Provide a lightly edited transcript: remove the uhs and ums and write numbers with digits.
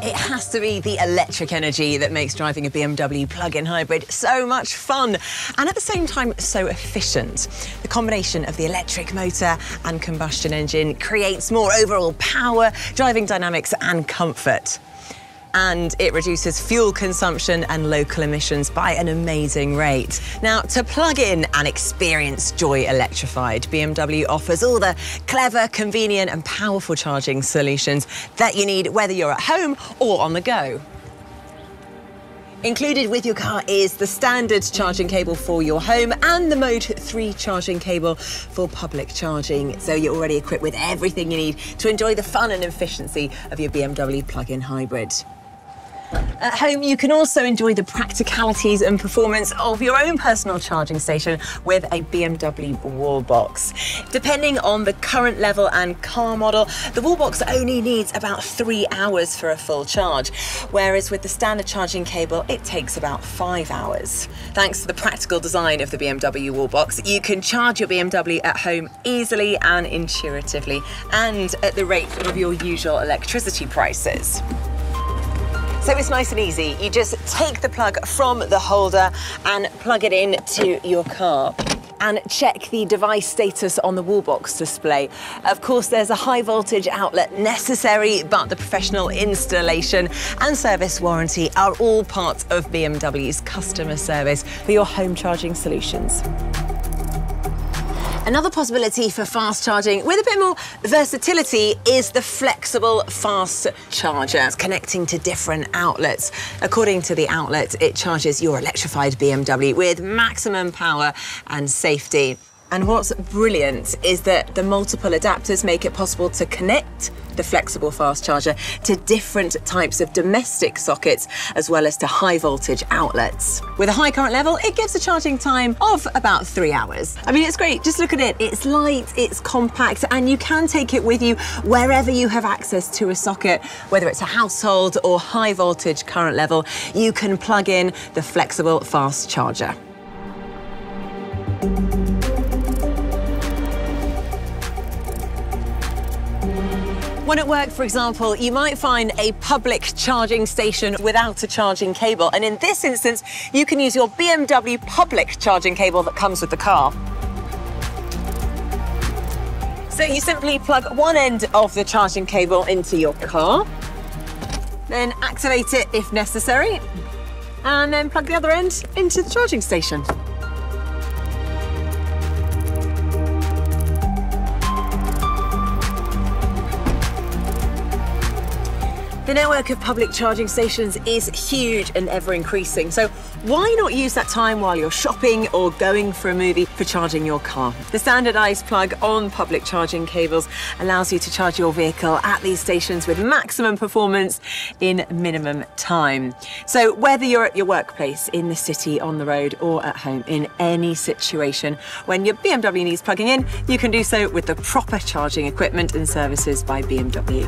It has to be the electric energy that makes driving a BMW plug-in hybrid so much fun and at the same time so efficient. The combination of the electric motor and combustion engine creates more overall power, driving dynamics and comfort. And it reduces fuel consumption and local emissions by an amazing rate. Now, to plug in and experience Joy Electrified, BMW offers all the clever, convenient and powerful charging solutions that you need, whether you're at home or on the go. Included with your car is the standard charging cable for your home and the Mode 3 charging cable for public charging. So you're already equipped with everything you need to enjoy the fun and efficiency of your BMW plug-in hybrid. At home, you can also enjoy the practicalities and performance of your own personal charging station with a BMW Wallbox. Depending on the current level and car model, the Wallbox only needs about 3 hours for a full charge, whereas with the standard charging cable, it takes about 5 hours. Thanks to the practical design of the BMW Wallbox, you can charge your BMW at home easily and intuitively, and at the rate of your usual electricity prices. So it's nice and easy. You just take the plug from the holder and plug it in to your car and check the device status on the Wallbox display. Of course, there's a high voltage outlet necessary, but the professional installation and service warranty are all part of BMW's customer service for your home charging solutions. Another possibility for fast charging with a bit more versatility is the flexible fast charger, connecting to different outlets. According to the outlet, it charges your electrified BMW with maximum power and safety. And what's brilliant is that the multiple adapters make it possible to connect the flexible fast charger to different types of domestic sockets, as well as to high voltage outlets. With a high current level, it gives a charging time of about 3 hours. I mean, it's great. Just look at it. It's light, it's compact, and you can take it with you wherever you have access to a socket, whether it's a household or high voltage current level, you can plug in the flexible fast charger. When at work, for example, you might find a public charging station without a charging cable. And in this instance, you can use your BMW public charging cable that comes with the car. So you simply plug one end of the charging cable into your car, then activate it if necessary, and then plug the other end into the charging station. The network of public charging stations is huge and ever increasing, so why not use that time while you're shopping or going for a movie for charging your car? The standardised plug on public charging cables allows you to charge your vehicle at these stations with maximum performance in minimum time. So whether you're at your workplace, in the city, on the road or at home, in any situation, when your BMW needs plugging in, you can do so with the proper charging equipment and services by BMW.